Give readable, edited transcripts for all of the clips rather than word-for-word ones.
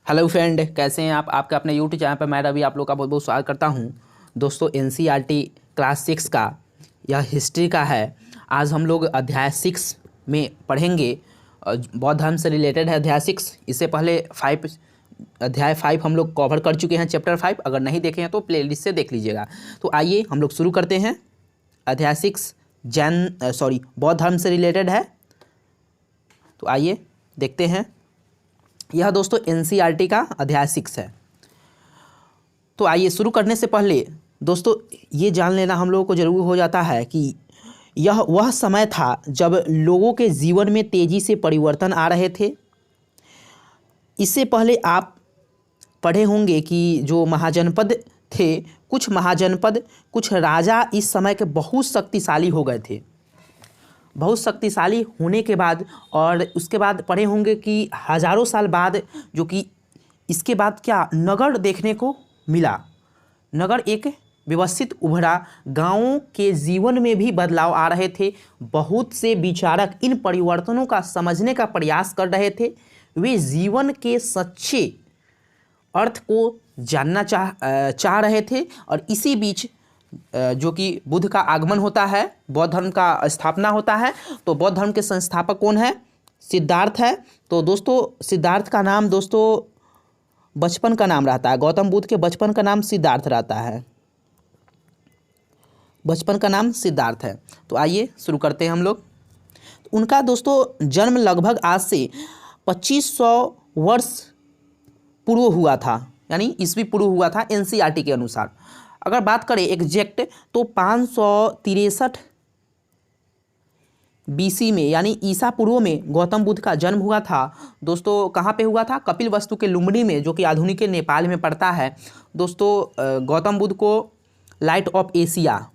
Hello friend, कैसे हैं आप? आपके अपने यूट्यूब चैनल पर मैं रवि आप लोग का बहुत बहुत स्वागत करता हूं। दोस्तों, एनसीईआरटी क्लास 6 का यह हिस्ट्री का है। आज हम लोग अध्याय 6 में पढ़ेंगे। बौद्ध धर्म से रिलेटेड है अध्याय 6। इससे पहले अध्याय 5 हम लोग कवर कर चुके हैं, चैप्टर 5। अगर नहीं देखे हैं तो प्लेलिस्ट से देख लीजिएगा। तो आइए हम लोग शुरू करते हैं। अध्याय 6 बौद्ध धर्म से रिलेटेड है। तो आइए देखते हैं। यह दोस्तों एनसीईआरटी का अध्याय 6 है। तो आइए शुरू करने से पहले दोस्तों ये जान लेना हम लोगों को ज़रूरी हो जाता है कि यह वह समय था जब लोगों के जीवन में तेज़ी से परिवर्तन आ रहे थे। इससे पहले आप पढ़े होंगे कि जो महाजनपद थे, कुछ राजा इस समय के बहुत शक्तिशाली हो गए थे। बहुत शक्तिशाली होने के बाद और उसके बाद पढ़े होंगे कि हज़ारों साल बाद जो कि इसके बाद क्या नगर देखने को मिला। नगर एक व्यवस्थित उभरा, गाँवों के जीवन में भी बदलाव आ रहे थे। बहुत से विचारक इन परिवर्तनों का समझने का प्रयास कर रहे थे। वे जीवन के सच्चे अर्थ को जानना चाह रहे थे। और इसी बीच जो कि बुद्ध का आगमन होता है, बौद्ध धर्म का स्थापना होता है। तो बौद्ध धर्म के संस्थापक कौन है? सिद्धार्थ है। तो दोस्तों सिद्धार्थ का नाम दोस्तों बचपन का नाम रहता है। गौतम बुद्ध के बचपन का नाम सिद्धार्थ रहता है। बचपन का नाम सिद्धार्थ है। तो आइए शुरू करते हैं हम लोग। उनका दोस्तों जन्म लगभग आज से 2500 वर्ष पूर्व हुआ था, यानी ईस्वी पूर्व हुआ था एनसीईआरटी के अनुसार। अगर बात करें एग्जैक्ट तो 563 बीसी में, यानी ईसा पूर्व में गौतम बुद्ध का जन्म हुआ था। दोस्तों कहाँ पे हुआ था? कपिलवस्तु के लुम्बिनी में, जो कि आधुनिक नेपाल में पड़ता है। दोस्तों गौतम बुद्ध को लाइट ऑफ एशिया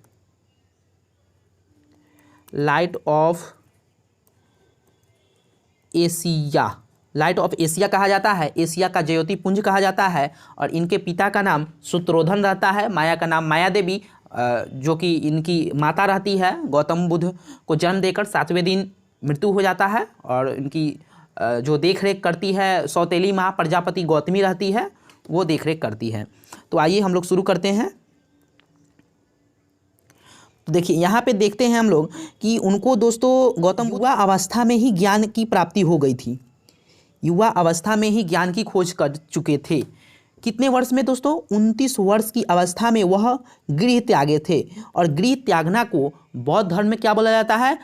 कहा जाता है। एशिया का ज्योति पुंज कहा जाता है। और इनके पिता का नाम सूत्रोधन रहता है। माया का नाम माया देवी, जो कि इनकी माता रहती है। गौतम बुद्ध को जन्म देकर 7वें दिन मृत्यु हो जाता है। और इनकी जो देख रेख करती है सौतेली माँ प्रजापति गौतमी रहती है, वो देख रेख करती है। तो आइए हम लोग शुरू करते हैं। तो देखिए यहाँ पे देखते हैं हम लोग कि उनको दोस्तों गौतम बुद्ध युवा अवस्था में ही ज्ञान की प्राप्ति हो गई थी। युवा अवस्था में ही ज्ञान की खोज कर चुके थे। कितने वर्ष में दोस्तों? 29 वर्ष की अवस्था में वह गृह त्यागे थे। और गृह त्यागना को बौद्ध धर्म में क्या बोला जाता है?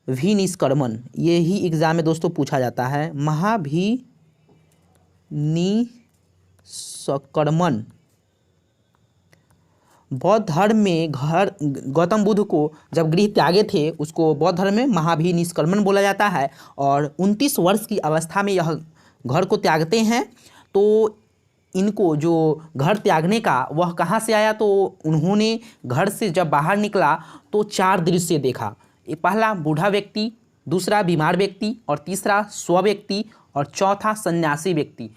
महाभिनिष्क्रमण। यही एग्जाम में दोस्तों पूछा जाता है, महाभिनिष्क्रमण। बौद्ध धर्म में गौतम बुद्ध को जब गृह त्यागे थे, उसको बौद्ध धर्म में महाभिनिष्क्रमण बोला जाता है। और 29 वर्ष की अवस्था में यह घर को त्यागते हैं। तो इनको जो घर त्यागने का वह कहाँ से आया? तो उन्होंने घर से जब बाहर निकला तो 4 दृश्य देखा। पहला बूढ़ा व्यक्ति, दूसरा बीमार व्यक्ति, और तीसरा स्व व्यक्ति, और चौथा सन्यासी व्यक्ति।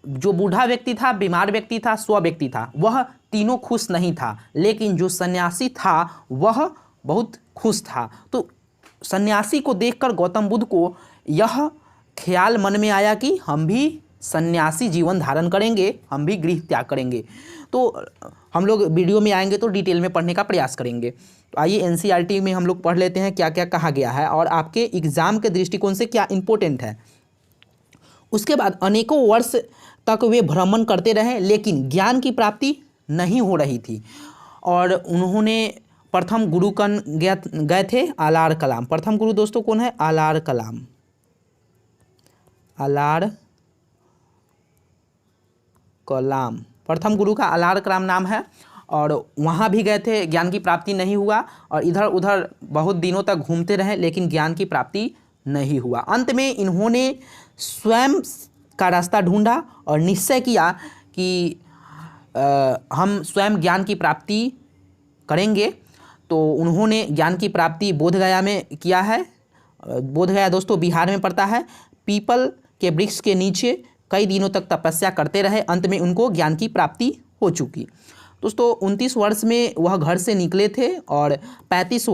जो बूढ़ा व्यक्ति था, बीमार व्यक्ति था, स्व व्यक्ति था, वह तीनों खुश नहीं था। लेकिन जो सन्यासी था वह बहुत खुश था। तो सन्यासी को देखकर गौतम बुद्ध को यह ख्याल मन में आया कि हम भी सन्यासी जीवन धारण करेंगे, हम भी गृह त्याग करेंगे। तो हम लोग वीडियो में आएंगे तो डिटेल में पढ़ने का प्रयास करेंगे। तो आइए एनसीईआरटी में हम लोग पढ़ लेते हैं क्या क्या कहा गया है और आपके एग्जाम के दृष्टिकोण से क्या इंपॉर्टेंट है। उसके बाद अनेकों वर्ष तक वे भ्रमण करते रहे, लेकिन ज्ञान की प्राप्ति नहीं हो रही थी। और उन्होंने प्रथम गुरु कन गए थे आलार कलाम। प्रथम गुरु दोस्तों कौन है? आलार कलाम। प्रथम गुरु का आलार कलाम नाम है। और वहाँ भी गए थे, ज्ञान की प्राप्ति नहीं हुआ। और इधर उधर बहुत दिनों तक घूमते रहे, लेकिन ज्ञान की प्राप्ति नहीं हुआ। अंत में इन्होंने स्वयं का रास्ता ढूंढा और निश्चय किया कि हम स्वयं ज्ञान की प्राप्ति करेंगे। तो उन्होंने ज्ञान की प्राप्ति बोधगया में किया है। बोधगया दोस्तों बिहार में पड़ता है। पीपल के वृक्ष के नीचे कई दिनों तक तपस्या करते रहे। अंत में उनको ज्ञान की प्राप्ति हो चुकी। दोस्तों 29 वर्ष में वह घर से निकले थे और 35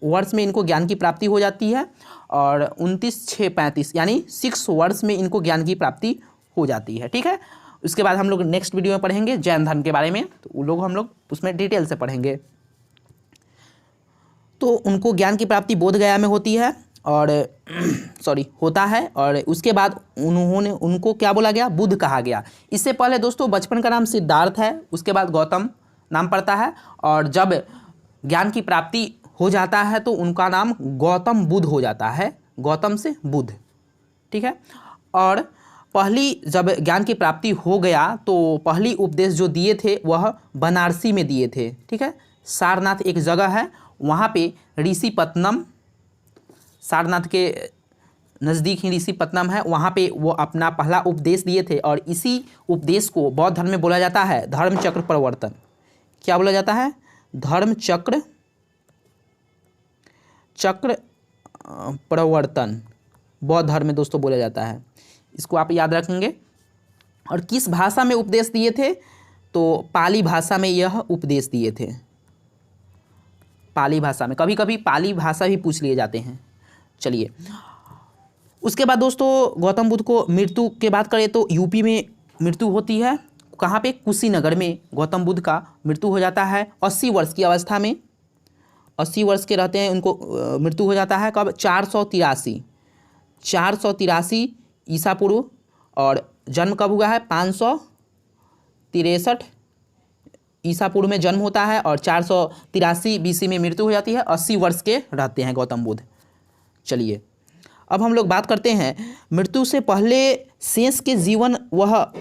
वर्ष में इनको ज्ञान की प्राप्ति हो जाती है और 29/6/35 यानी 6 वर्ष में इनको ज्ञान की प्राप्ति हो जाती है। ठीक है, उसके बाद हम लोग नेक्स्ट वीडियो में पढ़ेंगे जैन धर्म के बारे में, तो वो लोग हम लोग उसमें डिटेल से पढ़ेंगे। तो उनको ज्ञान की प्राप्ति बोध गया में होती है और होता है, और उसके बाद उनको क्या बोला गया, बुद्ध कहा गया। इससे पहले दोस्तों बचपन का नाम सिद्धार्थ है, उसके बाद गौतम नाम पड़ता है, और जब ज्ञान की प्राप्ति हो जाता है तो उनका नाम गौतम बुद्ध हो जाता है, गौतम से बुद्ध। ठीक है, और पहली जब ज्ञान की प्राप्ति हो गया तो पहली उपदेश जो दिए थे वह बनारसी में दिए थे। ठीक है, सारनाथ एक जगह है, वहाँ पे ऋषिपत्तनम, सारनाथ के नज़दीक ही ऋषिपत्तनम है, वहाँ पे वो अपना पहला उपदेश दिए थे, और इसी उपदेश को बौद्ध धर्म में बोला जाता है धर्मचक्र प्रवर्तन। क्या बोला जाता है, धर्मचक्र प्रवर्तन बौद्ध धर्म में दोस्तों बोला जाता है। इसको आप याद रखेंगे। और किस भाषा में उपदेश दिए थे, तो पाली भाषा में यह उपदेश दिए थे, पाली भाषा में। कभी कभी पाली भाषा भी पूछ लिए जाते हैं। चलिए, उसके बाद दोस्तों गौतम बुद्ध को मृत्यु की बात करें तो यूपी में मृत्यु होती है। कहाँ पे, कुशीनगर में गौतम बुद्ध का मृत्यु हो जाता है 80 वर्ष की अवस्था में। 80 वर्ष के रहते हैं उनको मृत्यु हो जाता है। कब, 483 ईसा पूर्व, और जन्म कब हुआ है, 563 ईसा पूर्व में जन्म होता है, और 483 BC में मृत्यु हो जाती है। 80 वर्ष के रहते हैं गौतम बुद्ध। चलिए, अब हम लोग बात करते हैं मृत्यु से पहले शेष के जीवन वह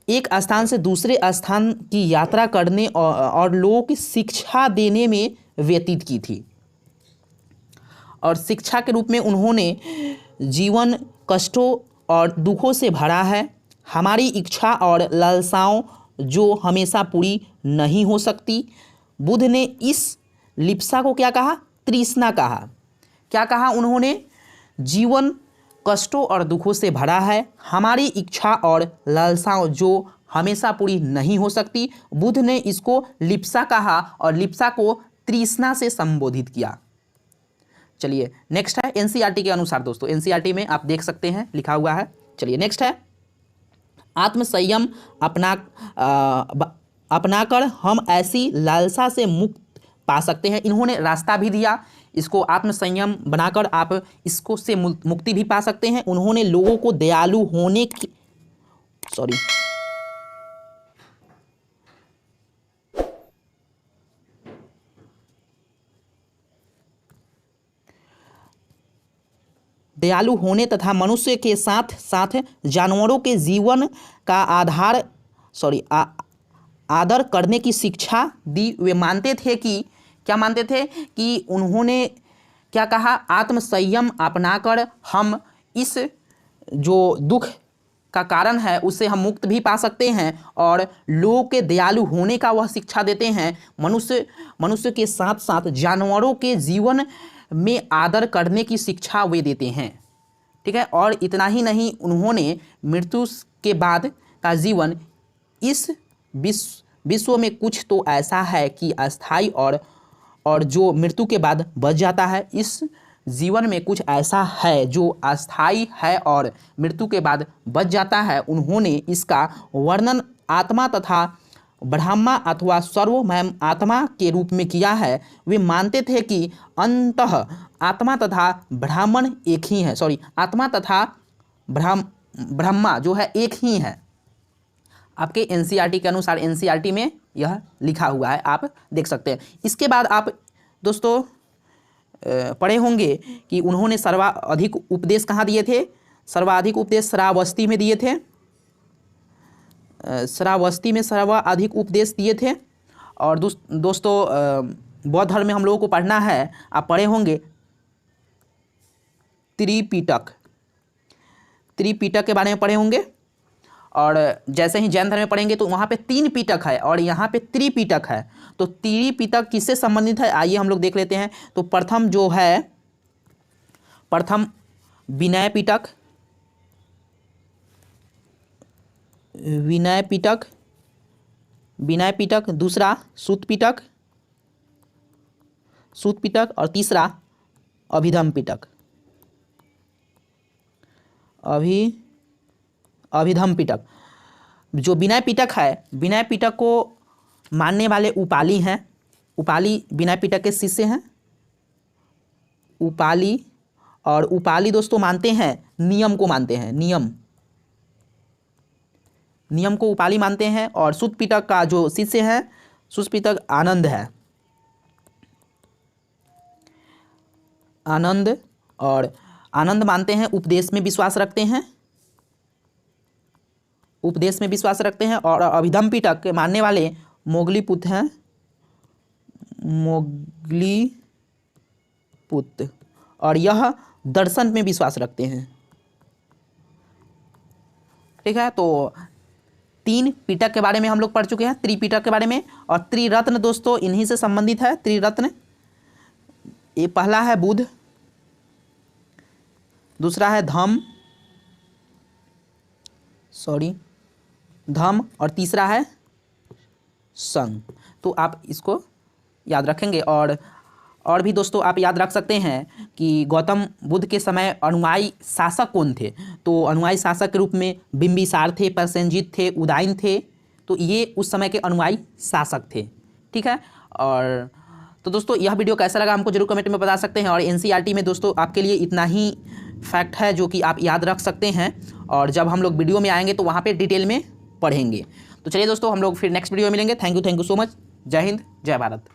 एक स्थान से दूसरे स्थान की यात्रा करने और लोगों की शिक्षा देने में व्यतीत की थी। और शिक्षा के रूप में उन्होंने जीवन कष्टों और दुखों से भरा है। हमारी इच्छा और लालसाओं जो हमेशा पूरी नहीं हो सकती। बुद्ध ने इस लिप्सा को क्या कहा, तृष्णा कहा। क्या कहा उन्होंने, जीवन कष्टों और दुखों से भरा है, हमारी इच्छा और लालसाओं जो हमेशा पूरी नहीं हो सकती। बुद्ध ने इसको लिप्सा कहा और लिप्सा को तृष्णा से संबोधित किया। चलिए, नेक्स्ट है एनसीईआरटी के अनुसार दोस्तों, एनसीईआरटी में आप देख सकते हैं लिखा हुआ है। चलिए, नेक्स्ट है आत्मसंयम अपनाकर हम ऐसी लालसा से मुक्त पा सकते हैं। इन्होंने रास्ता भी दिया, इसको आत्मसंयम बनाकर आप इसको से मुक्ति भी पा सकते हैं। उन्होंने लोगों को दयालु होने की दयालु होने तथा मनुष्य के साथ साथ जानवरों के जीवन का आदर करने की शिक्षा दी। वे मानते थे कि क्या मानते थे कि उन्होंने क्या कहा, आत्मसंयम अपनाकर हम इस जो दुख का कारण है उससे हम मुक्त भी पा सकते हैं, और लोगों के दयालु होने का वह शिक्षा देते हैं। मनुष्य के साथ साथ जानवरों के जीवन में आदर करने की शिक्षा वे देते हैं। ठीक है, और इतना ही नहीं, उन्होंने मृत्यु के बाद का जीवन इस विश्व में कुछ तो ऐसा है कि अस्थाई और जो मृत्यु के बाद बच जाता है। इस जीवन में कुछ ऐसा है जो अस्थाई है और मृत्यु के बाद बच जाता है। उन्होंने इसका वर्णन आत्मा तथा ब्रह्मा अथवा सर्वमय आत्मा के रूप में किया है। वे मानते थे कि अंततः आत्मा तथा ब्राह्मण एक ही है, आत्मा तथा ब्रह्मा जो है एक ही है। आपके एनसीईआरटी के अनुसार, एनसीईआरटी में यह लिखा हुआ है, आप देख सकते हैं। इसके बाद आप दोस्तों पढ़े होंगे कि उन्होंने सर्वाधिक उपदेश कहाँ दिए थे, सर्वाधिक उपदेश श्रावस्ती में दिए थे। श्रावस्ती में सर्वाधिक उपदेश दिए थे। और दोस्तों बौद्ध धर्म में हम लोगों को पढ़ना है, आप पढ़े होंगे त्रिपिटक के बारे में पढ़े होंगे। और जैसे ही जैन धर्म में पढ़ेंगे तो वहाँ पे 3 पिटक है और यहाँ पे त्रिपिटक है। तो त्रिपिटक किससे संबंधित है, आइए हम लोग देख लेते हैं। तो प्रथम जो है, प्रथम विनय पिटक, दूसरा सूत पिटक और तीसरा अभिधम पिटक, अभिधम पिटक। जो विनय पिटक है, विनय पिटक को मानने वाले उपाली हैं। उपाली विनय पिटक के शिष्य हैं, उपाली। और उपाली दोस्तों मानते हैं नियम को, मानते हैं नियम को उपाली मानते हैं। और सुत पिटक का जो शिष्य है, सुत पिटक आनंद है, आनंद। और आनंद मानते हैं, उपदेश में विश्वास रखते हैं, उपदेश में विश्वास रखते हैं। और अभिधम पिटक के मानने वाले मोगलीपुत्र हैं, मोगलीपुत्र। और यह दर्शन में विश्वास रखते हैं। ठीक है, तो 3 पिटक के बारे में हम लोग पढ़ चुके हैं, त्रिपिटक के बारे में। और त्रिरत्न दोस्तों इन्हीं से संबंधित है, त्रिरत्न। ये पहला है बुध, दूसरा है धम, और तीसरा है संग। तो आप इसको याद रखेंगे। और भी दोस्तों आप याद रख सकते हैं कि गौतम बुद्ध के समय अनुयायी शासक कौन थे। तो अनुयायी शासक के रूप में बिंबिसार थे, प्रसेनजीत थे, उदयन थे। तो ये उस समय के अनुयायी शासक थे। ठीक है, और तो दोस्तों यह वीडियो कैसा लगा हमको जरूर कमेंट में बता सकते हैं। और एनसीईआरटी में दोस्तों आपके लिए इतना ही फैक्ट है जो कि आप याद रख सकते हैं। और जब हम लोग वीडियो में आएंगे तो वहाँ पे डिटेल में पढ़ेंगे। तो चलिए दोस्तों हम लोग फिर नेक्स्ट वीडियो में मिलेंगे। Thank you so much. जय हिंद, जय भारत।